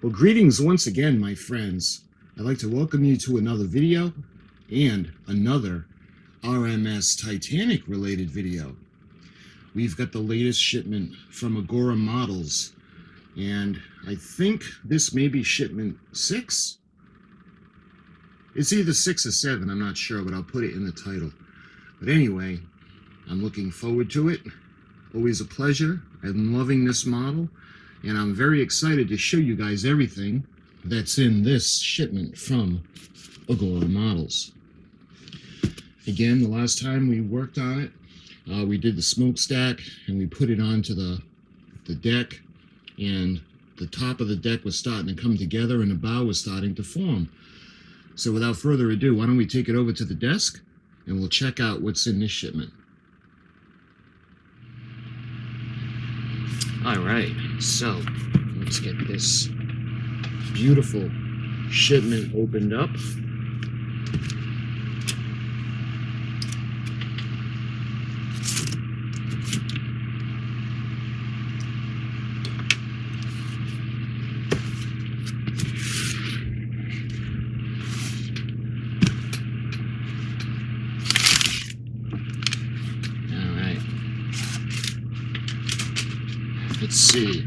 Well, greetings once again, my friends. I'd like to welcome you to another video and another RMS Titanic related video. We've got the latest shipment from Agora models, and I think this may be shipment 6. It's either 6 or 7, I'm not sure, but I'll put it in the title. But anyway, I'm looking forward to it. Always a pleasure. I'm loving this model, and I'm very excited to show you guys everything that's in this shipment from Agora models. Again, the last time we worked on it, we did the smokestack and we put it onto the deck, and the top of the deck was starting to come together and the bow was starting to form. So without further ado, why don't we take it over to the desk and we'll check out what's in this shipment. All right, so let's get this beautiful shipment opened up. Let's see.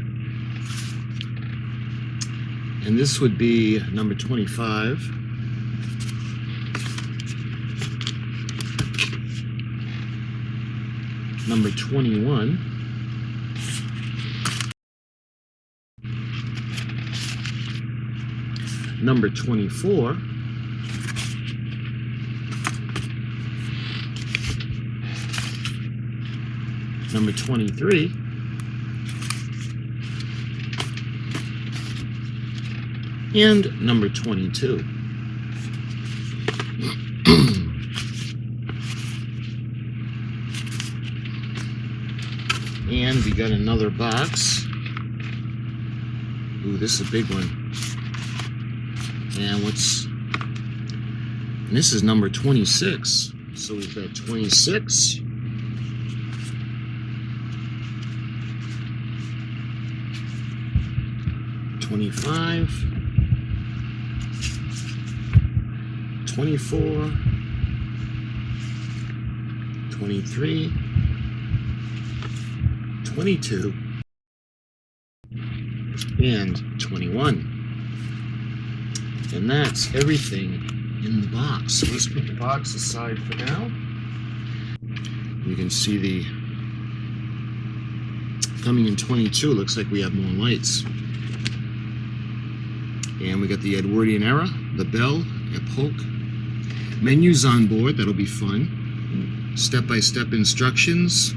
And this would be number 25. Number 21. Number 24. Number 23. And number 22. And we got another box. Ooh, this is a big one. And this is number 26. So we've got 26. $25, 24, 23, 22, and 21. And that's everything in the box. So let's put the box aside for now. You can see the coming in 22. Looks like we have more lights. And we got the Edwardian era, the bell, epoch, menus on board, that'll be fun, step-by-step instructions.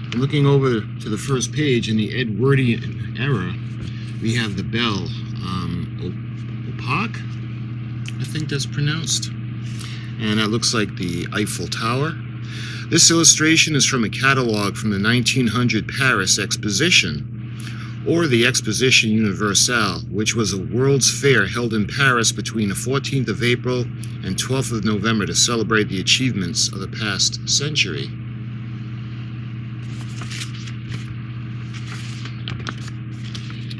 And looking over to the first page in the Edwardian era, we have the bell, epoch, I think that's pronounced, and that looks like the Eiffel Tower. This illustration is from a catalog from the 1900 Paris Exposition, or the Exposition Universelle, which was a World's Fair held in Paris between the 14th of April and 12th of November to celebrate the achievements of the past century.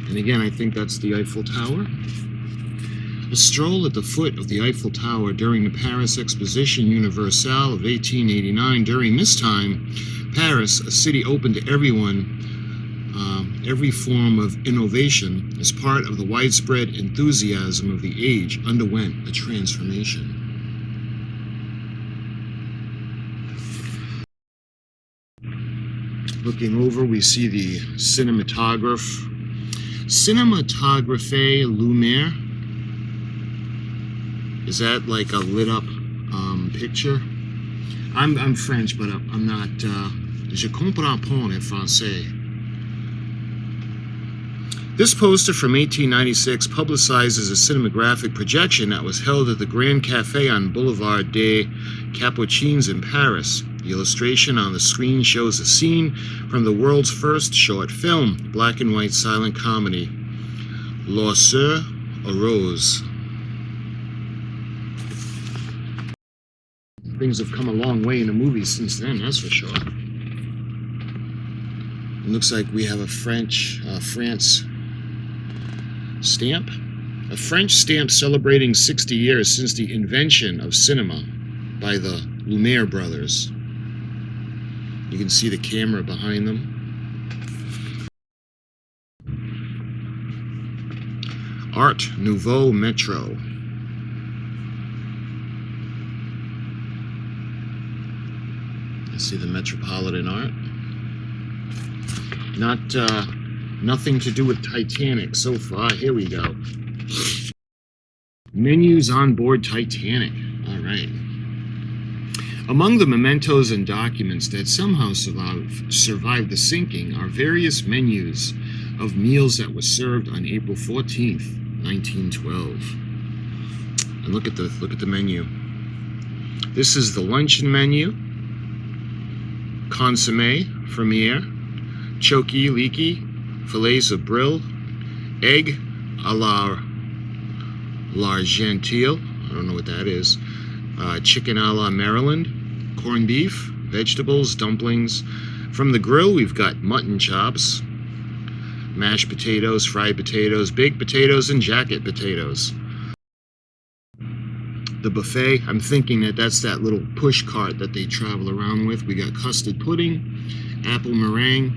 And again, I think that's the Eiffel Tower. A stroll at the foot of the Eiffel Tower during the Paris Exposition Universelle of 1889. During this time, Paris, a city open to everyone, every form of innovation, as part of the widespread enthusiasm of the age, underwent a transformation. Looking over, we see the cinematographe lumiere. Is that like a lit up picture? I'm French, but I'm not. Je comprends pas en français. This poster from 1896 publicizes a cinematographic projection that was held at the Grand Café on Boulevard des Capucines in Paris. The illustration on the screen shows a scene from the world's first short film, black and white silent comedy, L'Oiseau Rose. Things have come a long way in the movies since then, that's for sure. It looks like we have a France stamp. A French stamp celebrating 60 years since the invention of cinema by the Lumiere brothers. You can see the camera behind them. Art Nouveau Metro. You see the Metropolitan art. Nothing to do with Titanic so far. Here we go. Menus on board Titanic. All right. Among the mementos and documents that somehow survived the sinking are various menus of meals that were served on April 14th, 1912. And look at the menu. This is the luncheon menu. Consommé, Frommière, Choki Leaky, fillets of brill, egg à l'Argentile, I don't know what that is, chicken a la Maryland, corned beef, vegetables, dumplings. From the grill, we've got mutton chops, mashed potatoes, fried potatoes, baked potatoes, and jacket potatoes. The buffet, I'm thinking that's that little push cart that they travel around with. We got custard pudding, apple meringue,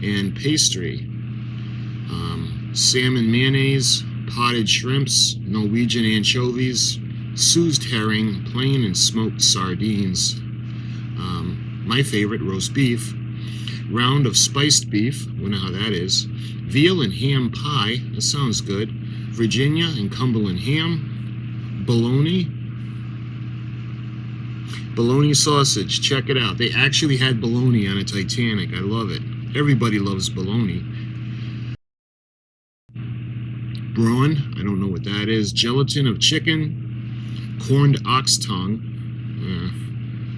and pastry. Salmon mayonnaise, potted shrimps, Norwegian anchovies, Sussed herring, plain and smoked sardines. My favorite, roast beef. Round of spiced beef, wonder how that is. Veal and ham pie, that sounds good. Virginia and Cumberland ham. Bologna sausage, check it out. They actually had bologna on a Titanic. I love it. Everybody loves bologna. Brawn, I don't know what that is. Gelatin of chicken, corned ox tongue,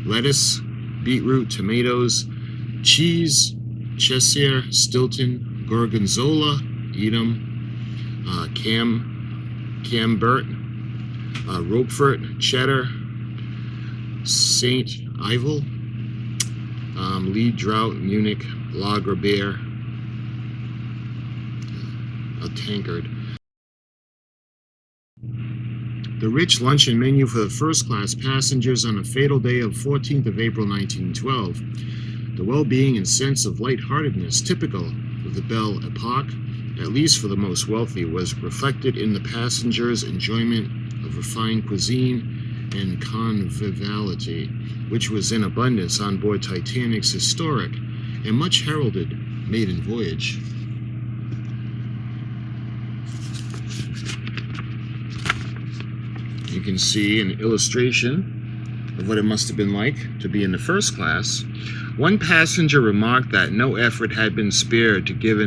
lettuce, beetroot, tomatoes, cheese, Cheshire, Stilton, Gorgonzola, Edam, Camembert, Roquefort, Cheddar, Saint Ivel, Lead Drought, Munich, Lager Beer, a tankard. The rich luncheon menu for the first-class passengers on a fatal day of 14th of April 1912. The well-being and sense of lightheartedness typical of the Belle Epoque, at least for the most wealthy, was reflected in the passengers' enjoyment of refined cuisine and conviviality, which was in abundance on board Titanic's historic and much heralded maiden voyage. You can see an illustration of what it must have been like to be in the first class. One passenger remarked that no effort had been spared to give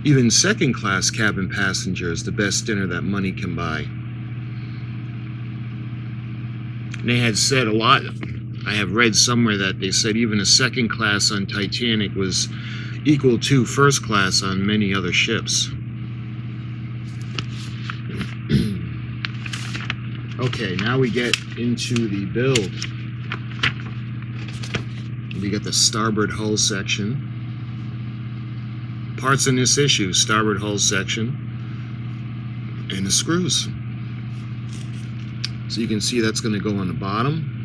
even second-class cabin passengers the best dinner that money can buy. And they had said a lot. I have read somewhere that they said even a second class on Titanic was equal to first class on many other ships. Okay, now we get into the build. We got the starboard hull section. Parts in this issue, starboard hull section, and the screws. So you can see that's going to go on the bottom.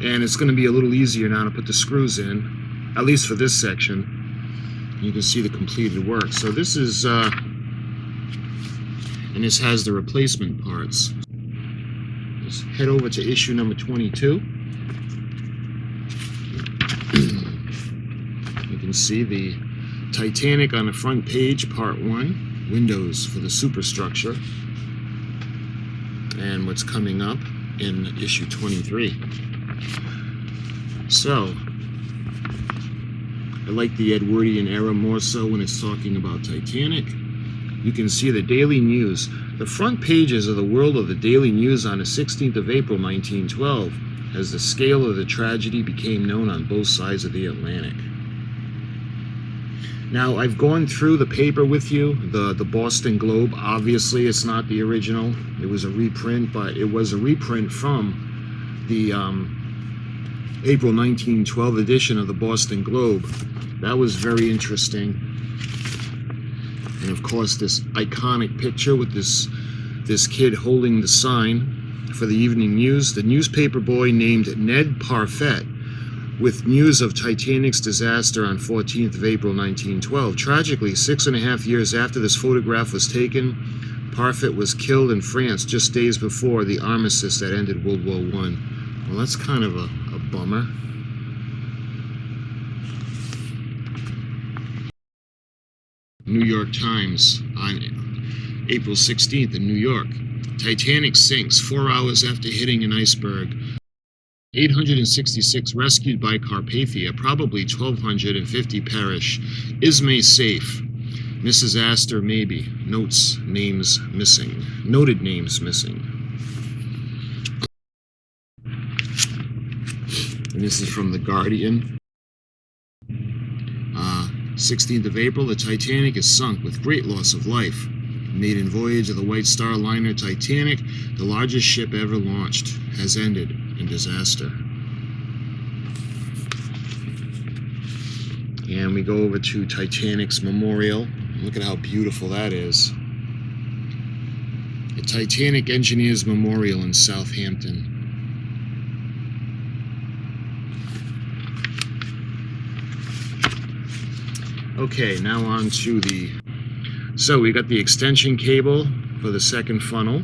And it's going to be a little easier now to put the screws in, at least for this section. You can see the completed work. So this is, and this has the replacement parts. Let's head over to issue number 22. You can see the Titanic on the front page, part 1, windows for the superstructure, and what's coming up in issue 23. So, I like the Edwardian era more so when it's talking about Titanic. You can see the Daily News. The front pages of the World of the Daily News on the 16th of April 1912, as the scale of the tragedy became known on both sides of the Atlantic. Now, I've gone through the paper with you, the Boston Globe. Obviously, it's not the original. It was a reprint, but it was a reprint from the April 1912 edition of the Boston Globe. That was very interesting. And of course, this iconic picture with this kid holding the sign for the evening news. The newspaper boy named Ned Parfait, with news of Titanic's disaster on 14th of April 1912. Tragically, 6.5 years after this photograph was taken, Parfait was killed in France just days before the armistice that ended World War I. Well, that's kind of a bummer. New York Times on April 16th in New York. Titanic sinks 4 hours after hitting an iceberg. 866 rescued by Carpathia, probably 1,250 perish. Ismay safe. Mrs. Astor maybe. Notes names missing. Noted names missing. And this is from The Guardian. 16th of April, the Titanic is sunk with great loss of life. Maiden voyage of the White Star liner Titanic, the largest ship ever launched, has ended in disaster. And we go over to Titanic's memorial. Look at how beautiful that is. The Titanic Engineers Memorial in Southampton. Okay, now on to so we got the extension cable for the second funnel.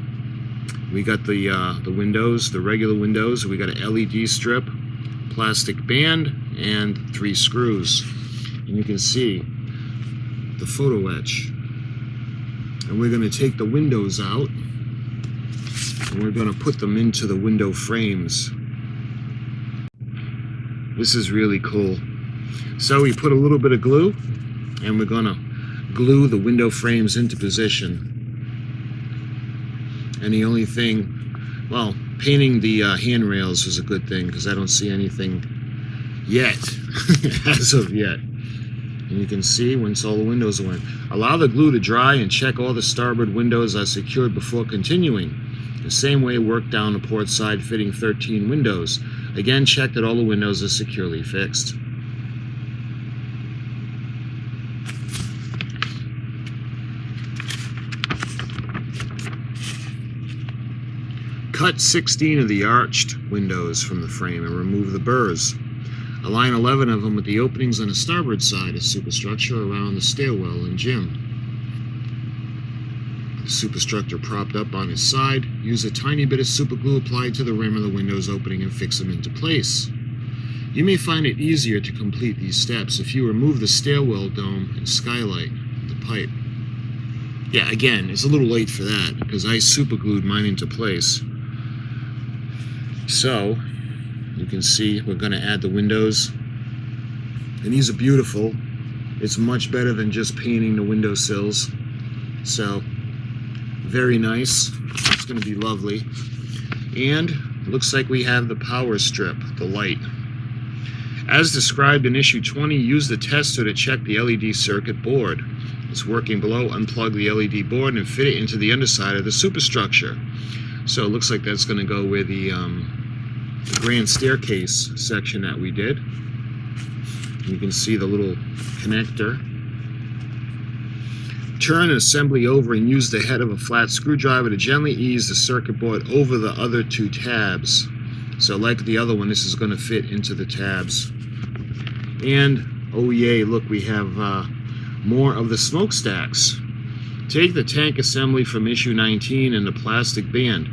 We got the windows, the regular windows. We got an LED strip, plastic band, and 3 screws. And you can see the photo etch. And we're going to take the windows out, and we're going to put them into the window frames. This is really cool. So we put a little bit of glue, and we're going to glue the window frames into position. And the only thing, well, painting the handrails is a good thing, because I don't see anything yet, as of yet. And you can see once all the windows are in. Allow the glue to dry and check all the starboard windows are secured before continuing. The same way, work down the port side, fitting 13 windows. Again, check that all the windows are securely fixed. Cut 16 of the arched windows from the frame and remove the burrs. Align 11 of them with the openings on the starboard side of superstructure around the stairwell and gym. The superstructure propped up on its side. Use a tiny bit of super glue applied to the rim of the window's opening and fix them into place. You may find it easier to complete these steps if you remove the stairwell dome and skylight, the pipe. Yeah, again, it's a little late for that because I super glued mine into place. So, you can see we're going to add the windows. And these are beautiful. It's much better than just painting the windowsills. So, very nice. It's going to be lovely. And it looks like we have the power strip, the light. As described in issue 20, use the tester to check the LED circuit board. It's working below. Unplug the LED board and fit it into the underside of the superstructure. So it looks like that's going to go with the grand staircase section that we did. You can see the little connector. Turn an assembly over and use the head of a flat screwdriver to gently ease the circuit board over the other 2 tabs. So like the other one, this is going to fit into the tabs. And, oh yay, look, we have more of the smokestacks. Take the tank assembly from issue 19 and the plastic band.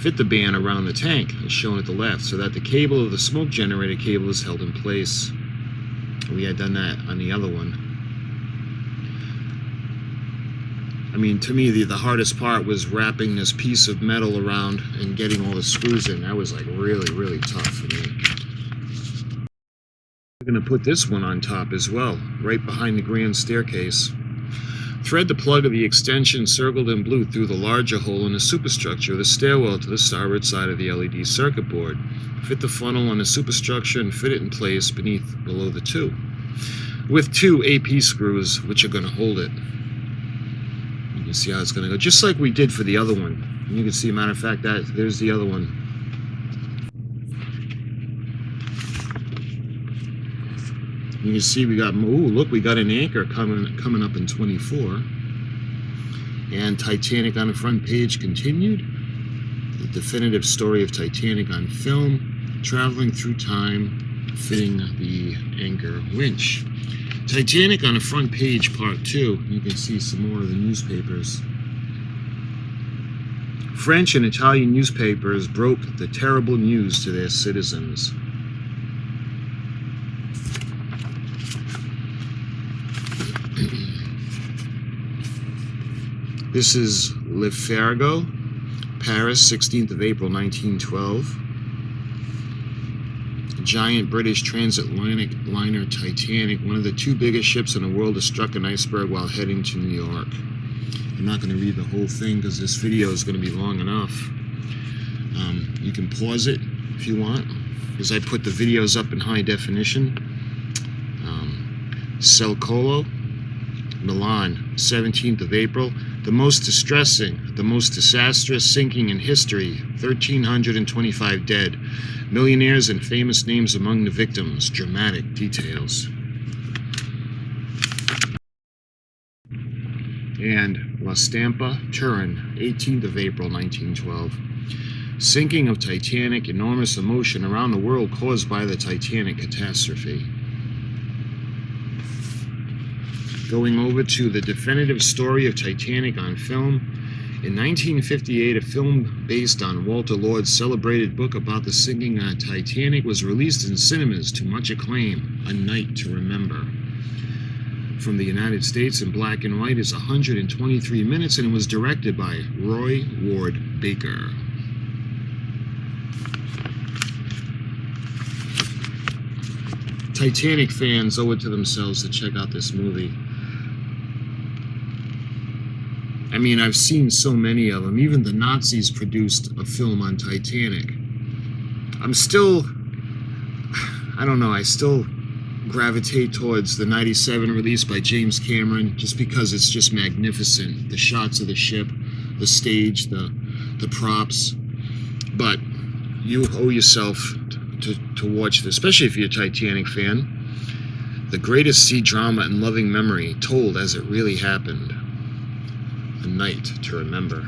Fit the band around the tank, as shown at the left, so that the cable of the smoke generator cable is held in place. We had done that on the other one. I mean, to me, the hardest part was wrapping this piece of metal around and getting all the screws in. That was like really, really tough for me. We're going to put this one on top as well, right behind the grand staircase. Thread the plug of the extension circled in blue through the larger hole in the superstructure of the stairwell to the starboard side of the LED circuit board. Fit the funnel on the superstructure and fit it in place below the 2, with 2 AP screws which are going to hold it. You can see how it's going to go, just like we did for the other one. And you can see, matter of fact, that there's the other one. You can see we got, ooh, look, we got an anchor coming up in 24. And Titanic on the front page continued. The definitive story of Titanic on film, traveling through time, fitting the anchor winch. Titanic on the front page, part 2. You can see some more of the newspapers. French and Italian newspapers broke the terrible news to their citizens. This is Le Figaro, Paris, 16th of April, 1912. A giant British transatlantic liner Titanic, one of the 2 biggest ships in the world, has struck an iceberg while heading to New York. I'm not going to read the whole thing because this video is going to be long enough. You can pause it if you want, because I put the videos up in high definition. Selcolo, Milan, 17th of April. The most distressing, the most disastrous sinking in history. 1,325 dead. Millionaires and famous names among the victims. Dramatic details. And La Stampa, Turin, 18th of April, 1912. Sinking of Titanic, enormous emotion around the world caused by the Titanic catastrophe. Going over to the definitive story of Titanic on film. In 1958, a film based on Walter Lord's celebrated book about the sinking on Titanic was released in cinemas to much acclaim. A Night to Remember. From the United States in black and white is 123 minutes, and it was directed by Roy Ward Baker. Titanic fans owe it to themselves to check out this movie. I mean, I've seen so many of them. Even the Nazis produced a film on Titanic. I still gravitate towards the 97 release by James Cameron, just because it's just magnificent. The shots of the ship, the stage, the props. But you owe yourself to watch this, especially if you're a Titanic fan. The greatest sea drama and loving memory told as it really happened. A Night to Remember.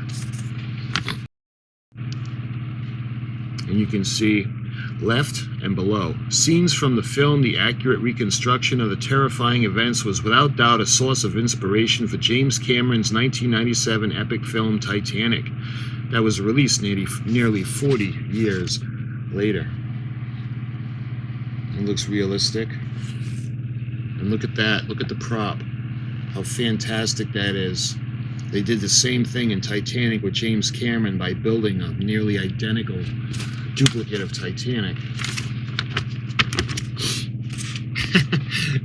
And you can see left and below. Scenes from the film, the accurate reconstruction of the terrifying events was without doubt a source of inspiration for James Cameron's 1997 epic film Titanic, that was released nearly 40 years later. It looks realistic. And look at that. Look at the prop. How fantastic that is. They did the same thing in Titanic with James Cameron by building a nearly identical duplicate of Titanic.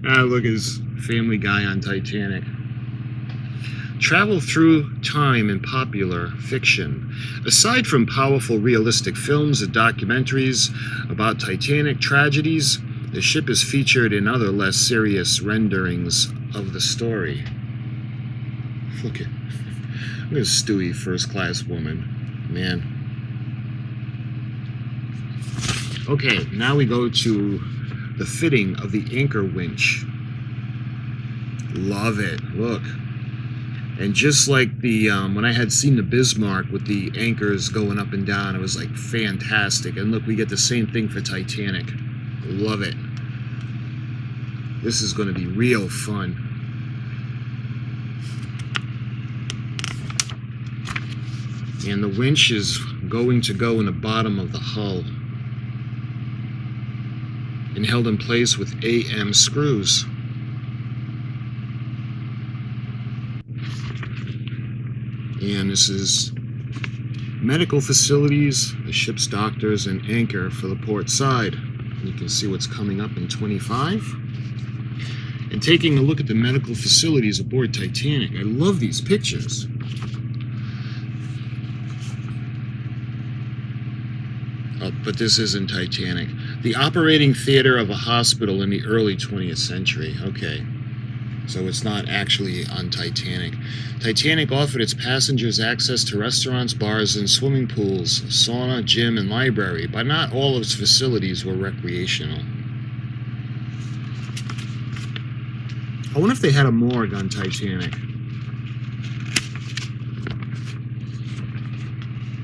Look at his Family Guy on Titanic. Travel through time in popular fiction. Aside from powerful realistic films and documentaries about Titanic tragedies, the ship is featured in other less serious renderings of the story. Look at Stewie, first class woman. Man. Okay, now we go to the fitting of the anchor winch. Love it. Look. And just like the when I had seen the Bismarck with the anchors going up and down, it was like fantastic. And look, we get the same thing for Titanic. Love it. This is going to be real fun. And the winch is going to go in the bottom of the hull and held in place with AM screws. And this is medical facilities, the ship's doctors, and anchor for the port side. You can see what's coming up in 25. And taking a look at the medical facilities aboard Titanic, I love these pictures. Oh, but this isn't Titanic. The operating theater of a hospital in the early 20th century. Okay. So it's not actually on Titanic. Titanic offered its passengers access to restaurants, bars, and swimming pools, sauna, gym, and library, but not all of its facilities were recreational. I wonder if they had a morgue on Titanic.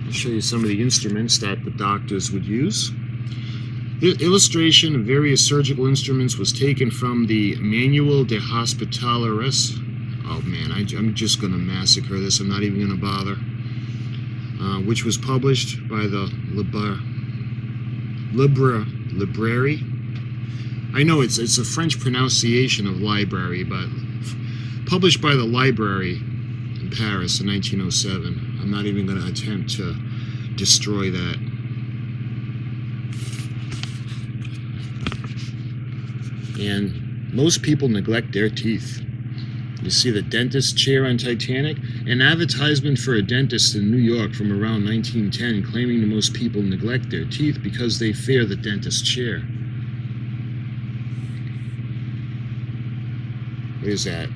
I'll show you some of the instruments that the doctors would use. The illustration of various surgical instruments was taken from the Manual de Hospitalaris. Oh man, I'm just going to massacre this. I'm not even going to bother. Which was published by the Library. I know it's a French pronunciation of library, but published by the Library in Paris in 1907. I'm not even going to attempt to destroy that. And most people neglect their teeth. You see the dentist chair on Titanic? An advertisement for a dentist in New York from around 1910 claiming that most people neglect their teeth because they fear the dentist chair. What is that?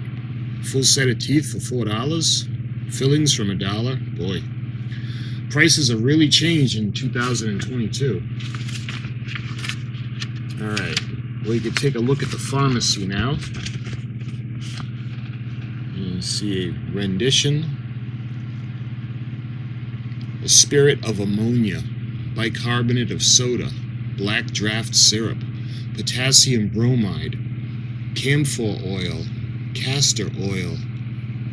Full set of teeth for $4? Fillings from $1? Boy. Prices have really changed in 2022. Alright, we can take a look at the pharmacy now. You see a rendition. A spirit of ammonia, bicarbonate of soda, black draft syrup, potassium bromide, camphor oil, castor oil,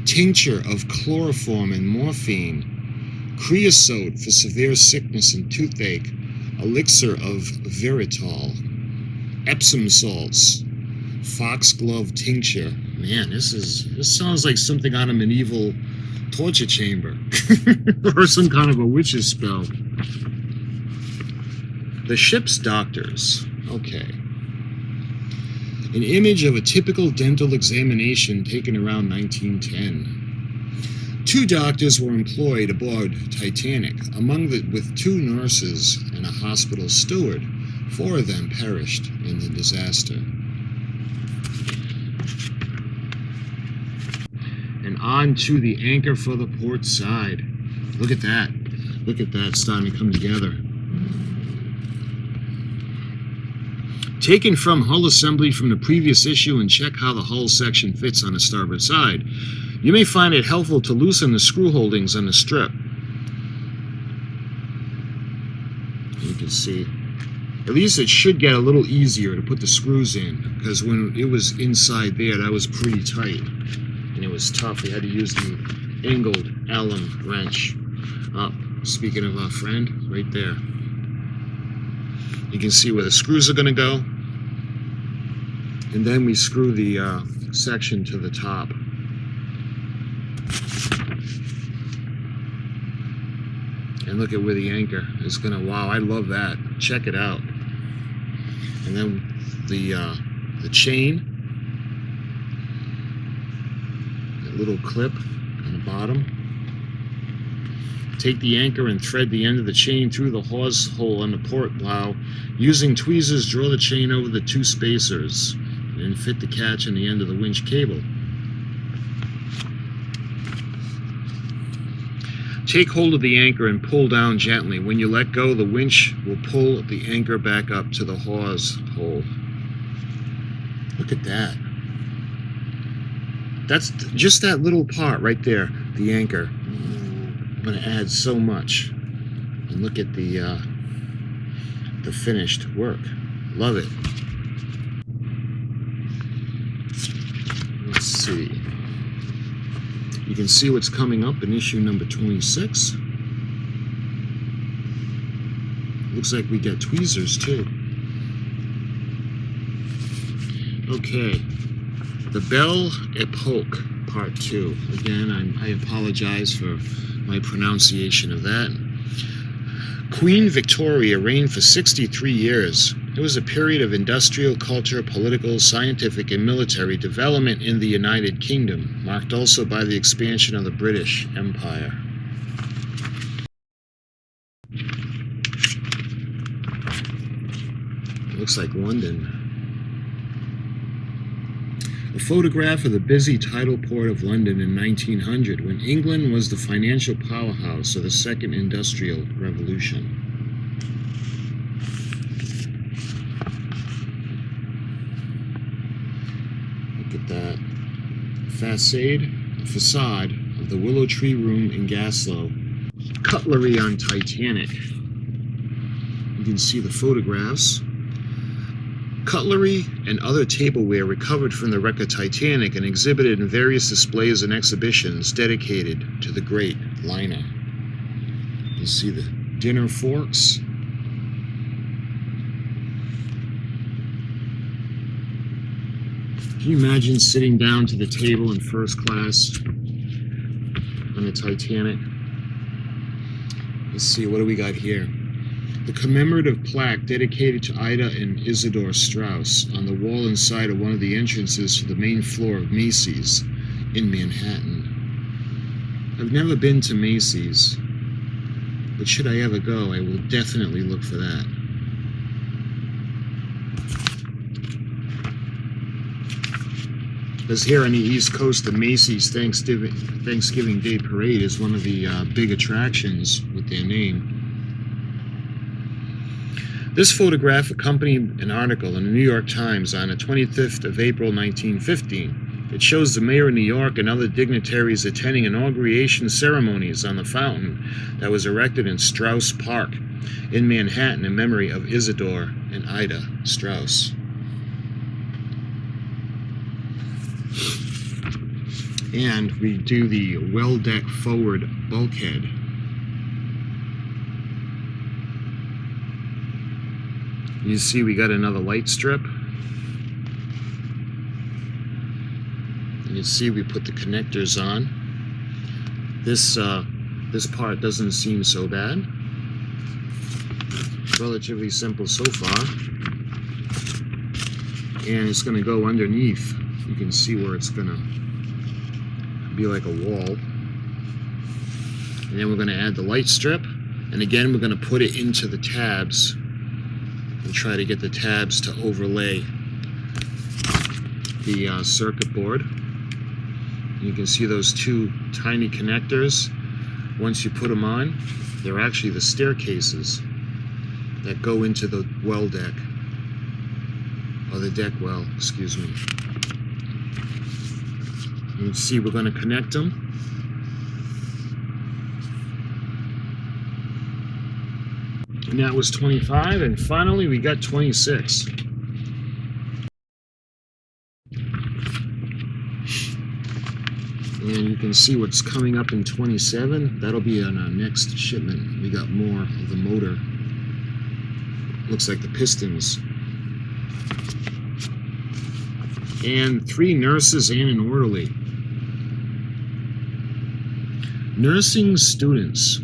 tincture of chloroform and morphine, creosote for severe sickness and toothache, elixir of veritol, Epsom salts, foxglove tincture. Man, this sounds like something out of medieval torture chamber or some kind of a witch's spell. The ship's doctors. Okay. An image of a typical dental examination taken around 1910. 2 doctors were employed aboard Titanic, with 2 nurses and a hospital steward. 4 of them perished in the disaster. And on to the anchor for the port side. Look at that. Look at that starting to come together. Taken from hull assembly from the previous issue, and check how the hull section fits on the starboard side. You may find it helpful to loosen the screw holdings on the strip. You can see. At least it should get a little easier to put the screws in, because when it was inside there, that was pretty tight. And it was tough. We had to use the angled Allen wrench. Speaking of our friend, right there. You can see where the screws are going to go. And then we screw the section to the top. And look at where the anchor is going to, wow, I love that. Check it out. And then the chain, that little clip on the bottom. Take the anchor and thread the end of the chain through the hawse hole on the port bow. Using tweezers, draw the chain over the 2 spacers and fit the catch on the end of the winch cable. Take hold of the anchor and pull down gently. When you let go, the winch will pull the anchor back up to the hawse hole. Look at that. That's just that little part right there, the anchor. I'm going to add so much. And look at the finished work. Love it. Let's see. You can see what's coming up in issue number 26. Looks like we get tweezers too. Okay. The Belle Epoque, Part 2. Again, I apologize for my pronunciation of that. Queen Victoria reigned for 63 years. It was a period of industrial, culture, political, scientific, and military development in the United Kingdom, marked also by the expansion of the British Empire. It looks like London. A photograph of the busy tidal port of London in 1900, when England was the financial powerhouse of the Second Industrial Revolution. Look at that. facade of the Willow Tree Room in Gaslow. Cutlery on Titanic. You can see the photographs. Cutlery and other tableware recovered from the wreck of Titanic and exhibited in various displays and exhibitions dedicated to the great liner. You see the dinner forks. Can you imagine sitting down to the table in first class on the Titanic? Let's see, what do we got here? The commemorative plaque dedicated to Ida and Isidore Straus on the wall inside of one of the entrances to the main floor of Macy's in Manhattan. I've never been to Macy's, but should I ever go, I will definitely look for that. Because here on the East Coast, the Macy's Thanksgiving Day Parade is one of the big attractions with their name. This photograph accompanied an article in the New York Times on the 25th of April 1915. It shows the mayor of New York and other dignitaries attending inauguration ceremonies on the fountain that was erected in Straus Park in Manhattan in memory of Isidore and Ida Straus. And we do the well deck forward bulkhead. You see we got another light strip. And you see we put the connectors on. This part doesn't seem so bad. Relatively simple so far. And it's going to go underneath. You can see where it's going to be like a wall. And then we're going to add the light strip. And again, we're going to put it into the tabs and try to get the tabs to overlay the circuit board. And you can see those two tiny connectors. Once you put them on, they're actually the staircases that go into the well deck, or the deck well, excuse me. You can see we're going to connect them. And that was 25, and finally we got 26. And you can see what's coming up in 27. That'll be on our next shipment. We got more of the motor. Looks like the pistons. And 3 nurses and an orderly. Nursing students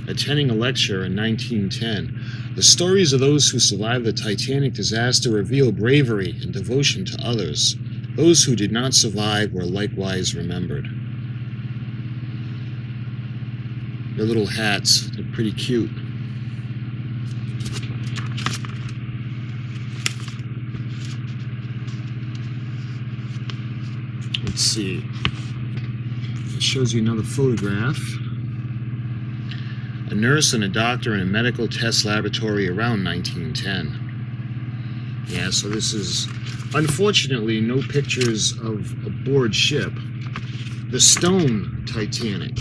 attending a lecture in 1910. The stories of those who survived the Titanic disaster reveal bravery and devotion to others. Those who did not survive were likewise remembered. Their little hats, they're pretty cute. Let's see. It shows you another photograph. A nurse and a doctor in a medical test laboratory around 1910. Yeah, so this is, unfortunately, no pictures of aboard ship. The stone Titanic.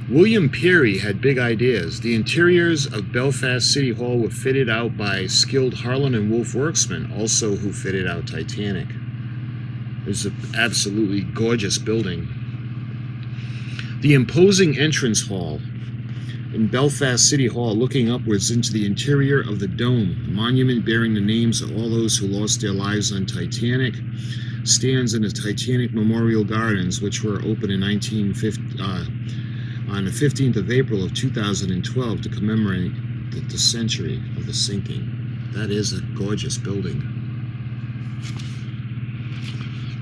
William Peary had big ideas. The interiors of Belfast City Hall were fitted out by skilled Harlan and Wolff workmen, also who fitted out Titanic. It's an absolutely gorgeous building. The imposing entrance hall in Belfast City Hall, looking upwards into the interior of the dome, a monument bearing the names of all those who lost their lives on Titanic, stands in the Titanic Memorial Gardens, which were opened in on the 15th of April of 2012 to commemorate the century of the sinking. That is a gorgeous building.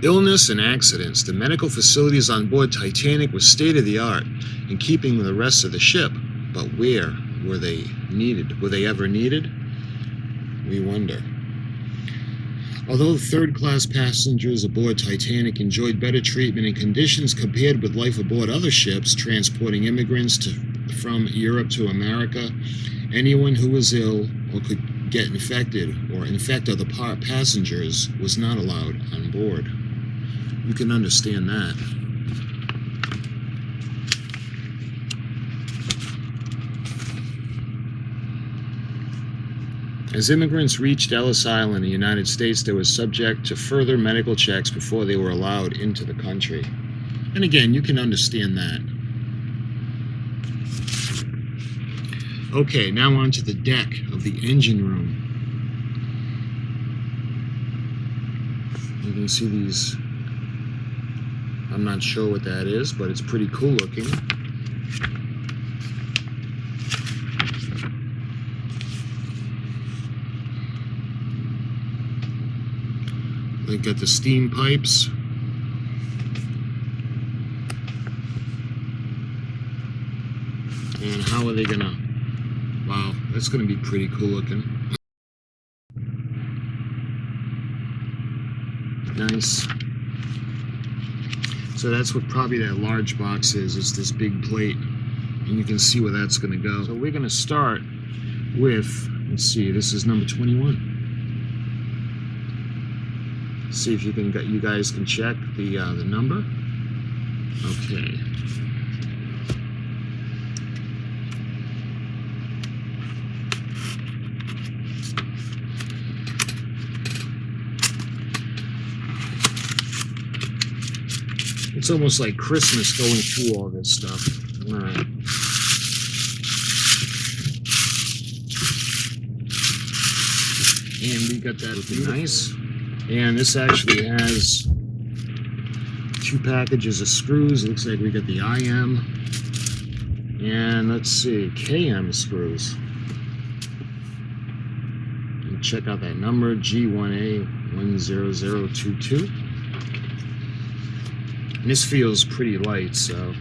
Illness and accidents. The medical facilities on board Titanic were state-of-the-art, in keeping with the rest of the ship. But where were they needed? Were they ever needed? We wonder. Although third-class passengers aboard Titanic enjoyed better treatment and conditions compared with life aboard other ships transporting immigrants from Europe to America, anyone who was ill or could get infected or infect other passengers was not allowed on board. You can understand that. As immigrants reached Ellis Island in the United States, they were subject to further medical checks before they were allowed into the country. And again, you can understand that. Okay, now onto the deck of the engine room. You can see these. I'm not sure what that is, but it's pretty cool looking. They got the steam pipes. And how are they gonna... Wow, that's gonna be pretty cool looking. Nice. So that's what probably that large box is. It's this big plate. And you can see where that's gonna go. So we're gonna start with, let's see, this is number 21. See if you guys can check the number. Okay. It's almost like Christmas going through all this stuff. All right. And we got that looking nice. And this actually has 2 packages of screws. It looks like we got the IM and let's see, KM screws. And check out that number, G1A10022. And this feels pretty light, so.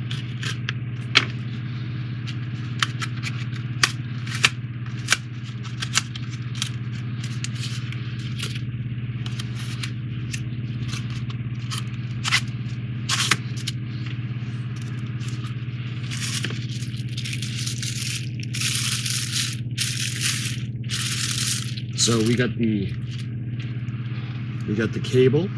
So we got the cable,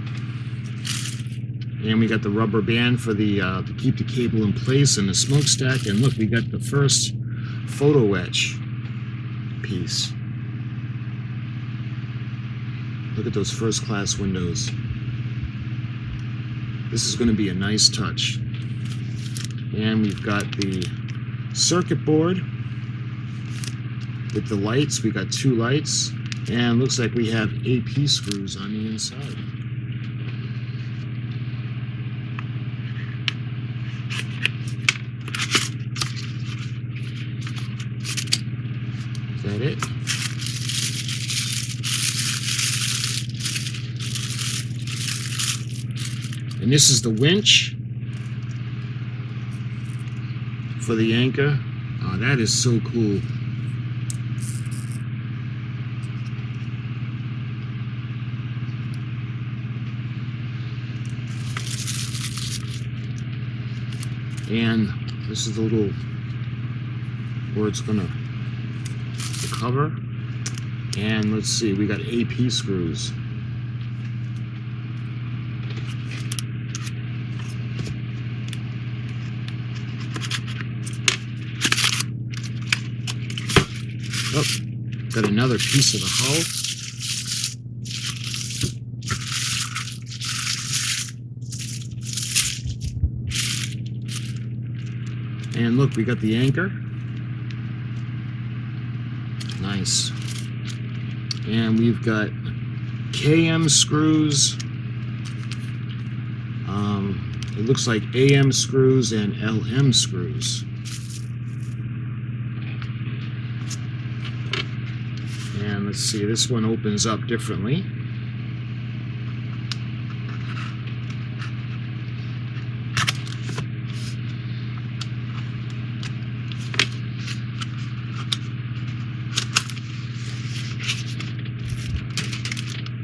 and we got the rubber band for the to keep the cable in place, and the smokestack. And look, we got the first photo etch piece. Look at those first class windows. This is going to be a nice touch. And we've got the circuit board with the lights. We got 2 lights. And looks like we have AP screws on the inside. Is that it? And this is the winch for the anchor. Oh, that is so cool. And this is the little where it's gonna the cover. And let's see, we got AP screws. Oh, got another piece of the hull. And look, we got the anchor. Nice. And we've got KM screws. It looks like AM screws and LM screws. And let's see, this one opens up differently.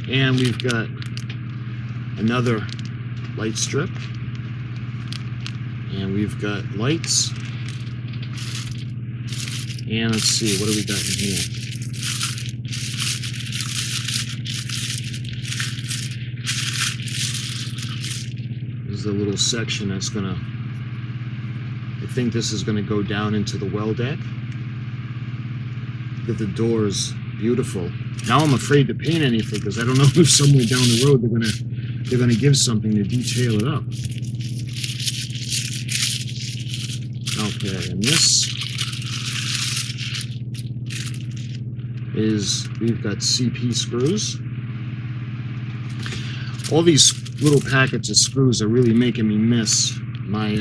And we've got another light strip. And we've got lights. And let's see, what do we got in here? the little section that's gonna, I think this is gonna go down into the well deck. Look at the doors, beautiful. Now I'm afraid to paint anything because I don't know if somewhere down the road they're gonna give something to detail it up. Okay, and this is, we've got CP screws. All these little packets of screws are really making me miss my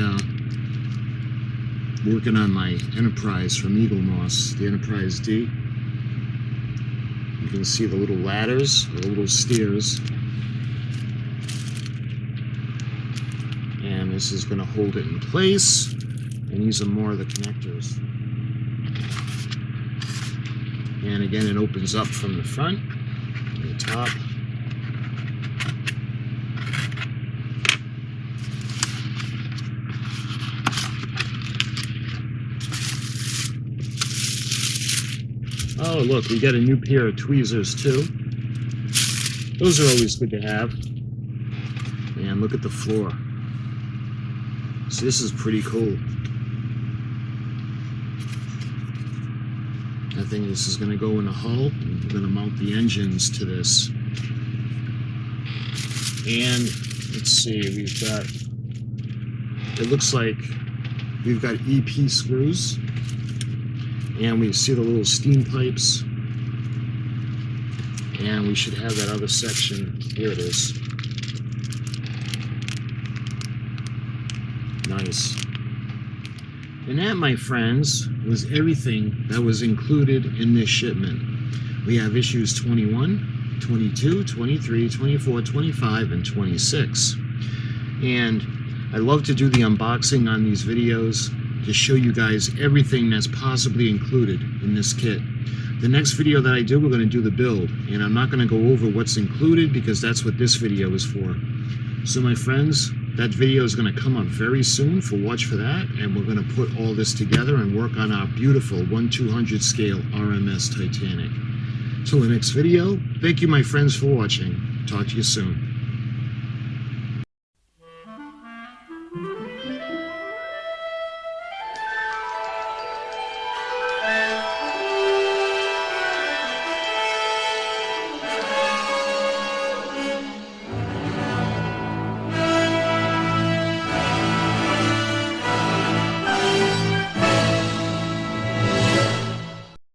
working on my Enterprise from Eagle Moss, the Enterprise D. You can see the little ladders, the little stairs. And this is going to hold it in place. And these are more of the connectors. And again, it opens up from the front, and the top. Oh, look, we got a new pair of tweezers, too. Those are always good to have. And look at the floor. So this is pretty cool. I think this is going to go in the hull. And we're going to mount the engines to this. And let's see, we've got, it looks like we've got EP screws. And we see the little steam pipes. And we should have that other section. Here it is. Nice. And that, my friends, was everything that was included in this shipment. We have issues 21, 22, 23, 24, 25, and 26. And I love to do the unboxing on these videos to show you guys everything that's possibly included in this kit. The next video that I do, we're going to do the build, and I'm not going to go over what's included because that's what this video is for. So my friends, that video is going to come up very soon, for watch for that, and we're going to put all this together and work on our beautiful 1/200 scale RMS Titanic. Till the next video, thank you my friends for watching. Talk to you soon.